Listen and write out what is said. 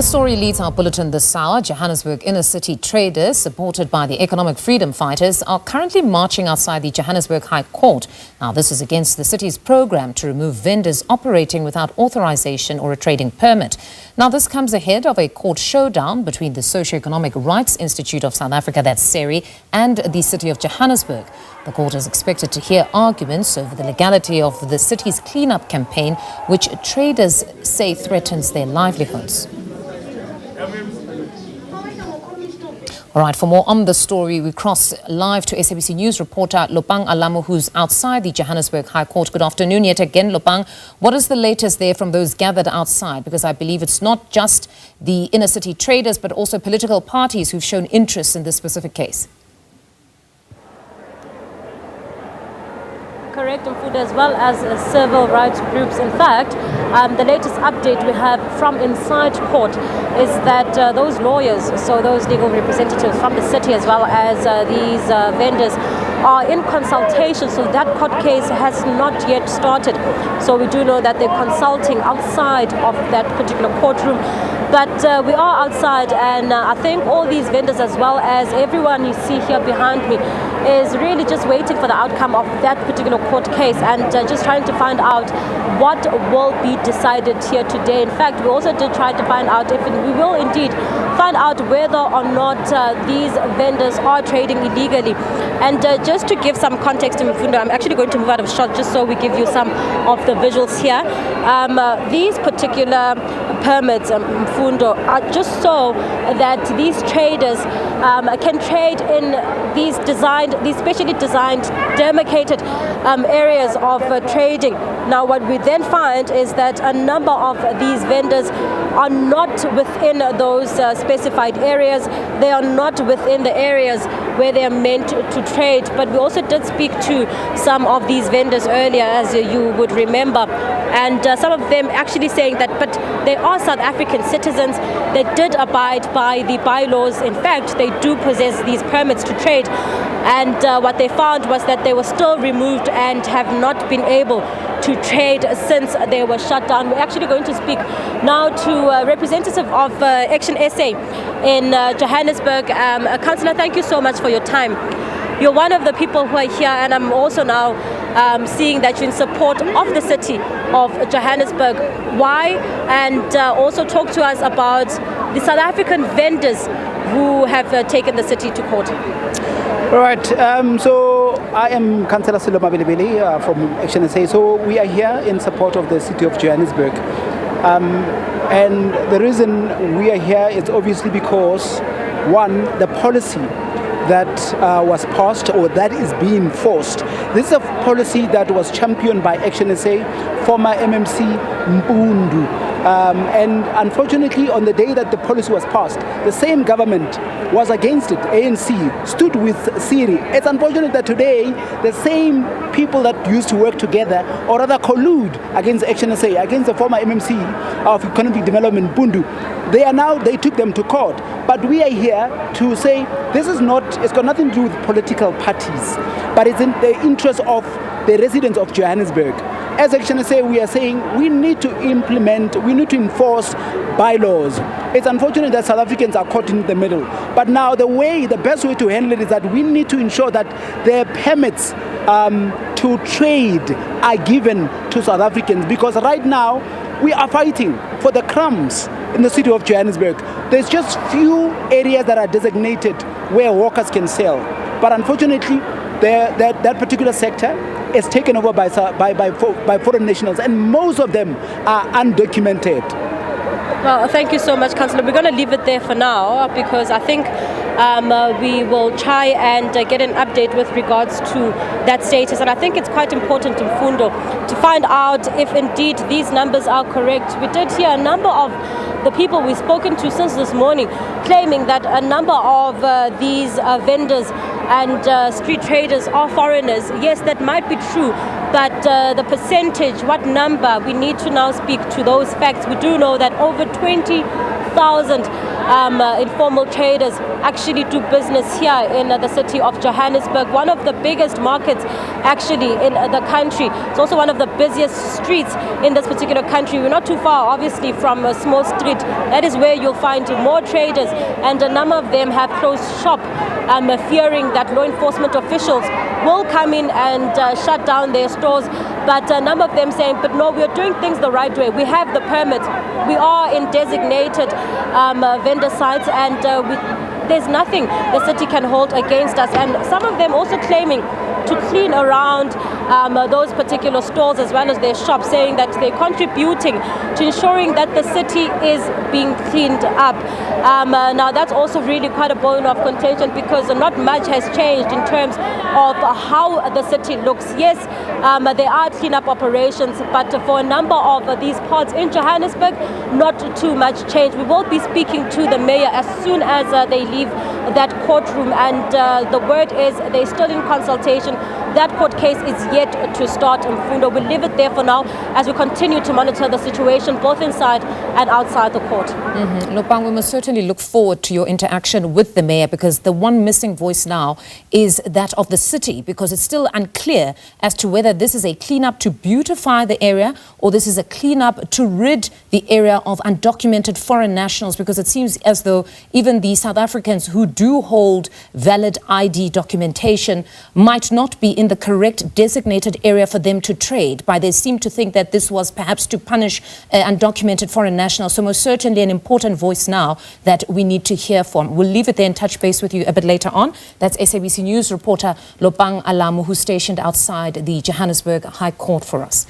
The story leads our bulletin this hour. Johannesburg inner city traders, supported by the economic freedom fighters, are currently marching outside the Johannesburg High Court. Now, this is against the city's program to remove vendors operating without authorisation or a trading permit. Now, this comes ahead of a court showdown between the Socio-Economic Rights Institute of South Africa, that's SERI, and the city of Johannesburg. The court is expected to hear arguments over the legality of the city's clean-up campaign, which traders say threatens their livelihoods. All right, for more on the story, we cross live to SABC News reporter Lopang Alamo, who's outside the Johannesburg High Court. Good afternoon yet again, Lopang. What is the latest there from those gathered outside? Because I believe it's not just the inner city traders, but also political parties who've shown interest in this specific case. Correct, and food as well as civil rights groups. In fact, the latest update we have from inside court is that those lawyers, so those legal representatives from the city as well as these vendors, are in consultation. So that court case has not yet started. So we do know that they're consulting outside of that particular courtroom. But we are outside, and I think all these vendors as well as everyone you see here behind me is really just waiting for the outcome of that particular court case and just trying to find out what will be decided here today. In fact, we also did try to find out if we will indeed find out whether or not these vendors are trading illegally. And just to give some context to Mfundo, I'm actually going to move out of shot just so we give you some of the visuals here. These particular permits, Mfundo, are just so that these traders can trade in these specially designed, demarcated areas of trading. Now, what we then find is that a number of these vendors are not within those specified areas. They are not within the areas where they are meant to trade. But we also did speak to some of these vendors earlier, as you would remember, and some of them actually saying that, but they are South African citizens. They did abide by the bylaws. In fact, they do possess these permits to trade. And what they found was that they were still removed and have not been able to trade since they were shut down. We're actually going to speak now to a representative of Action SA in Johannesburg. Councillor, thank you so much for your time. You're one of the people who are here, and I'm also now seeing that you're in support of the city of Johannesburg. Why? And also talk to us about the South African vendors who have taken the city to court. All right, so I am Councillor Siloma Bilibili from Action SA. So we are here in support of the city of Johannesburg. And the reason we are here is obviously because, one, the policy that was passed or that is being forced. This is a policy that was championed by Action SA, former MMC Mpundu. And unfortunately, on the day that the policy was passed, the same government was against it. ANC stood with SERI. It's unfortunate that today the same people that used to work together, or rather collude against Action SA, against the former MMC of Economic Development, Mpundu, they took them to court. But we are here to say this is not, it's got nothing to do with political parties, but it's in the interest of the residents of Johannesburg. As Action SA, we are saying we need to enforce bylaws. It's unfortunate that South Africans are caught in the middle. But now the best way to handle it is that we need to ensure that their permits to trade are given to South Africans, because right now we are fighting for the crumbs in the city of Johannesburg. There's just few areas that are designated where workers can sell. But unfortunately, that particular sector is taken over by foreign nationals, and most of them are undocumented. Well, thank you so much, Councillor. We're going to leave it there for now, because I think we will try and get an update with regards to that status. And I think it's quite important in Mfundo to find out if indeed these numbers are correct. We did hear a number of the people we've spoken to since this morning claiming that a number of these vendors and street traders are foreigners. Yes, that might be true, but the percentage, what number, we need to now speak to those facts. We do know that over 20,000 informal traders actually do business here in the city of Johannesburg, one of the biggest markets actually in the country. It's also one of the busiest streets in this particular country. We're not too far, obviously, from a small street. That is where you'll find more traders, and a number of them have closed shop, fearing that law enforcement officials will come in and shut down their stores. But a number of them saying, but no, we're doing things the right way. We have the permits. We are in designated vendor sites, and there's nothing the city can hold against us. And some of them also claiming to clean around those particular stores as well as their shops, saying that they're contributing to ensuring that the city is being cleaned up. Now that's also really quite a bone of contention, because not much has changed in terms of how the city looks. Yes, there are cleanup operations, but for a number of these parts in Johannesburg, not too much change. We will be speaking to the mayor as soon as they leave that courtroom, and the word is they're still in consultation. That court case is yet to start. Mfundo, we'll leave it there for now as we continue to monitor the situation both inside and outside the court. Lopang, we must certainly look forward to your interaction with the mayor, because the one missing voice now is that of the city, because it's still unclear as to whether this is a cleanup to beautify the area or this is a cleanup to rid the area of undocumented foreign nationals, because it seems as though even the South Africans who do hold valid ID documentation might not be in the correct designated area for them to trade. But they seem to think that this was perhaps to punish undocumented foreign nationals. So most certainly an important voice now that we need to hear from. We'll leave it there and touch base with you a bit later on. That's SABC News reporter Lopang Alamu, who's stationed outside the Johannesburg High Court for us.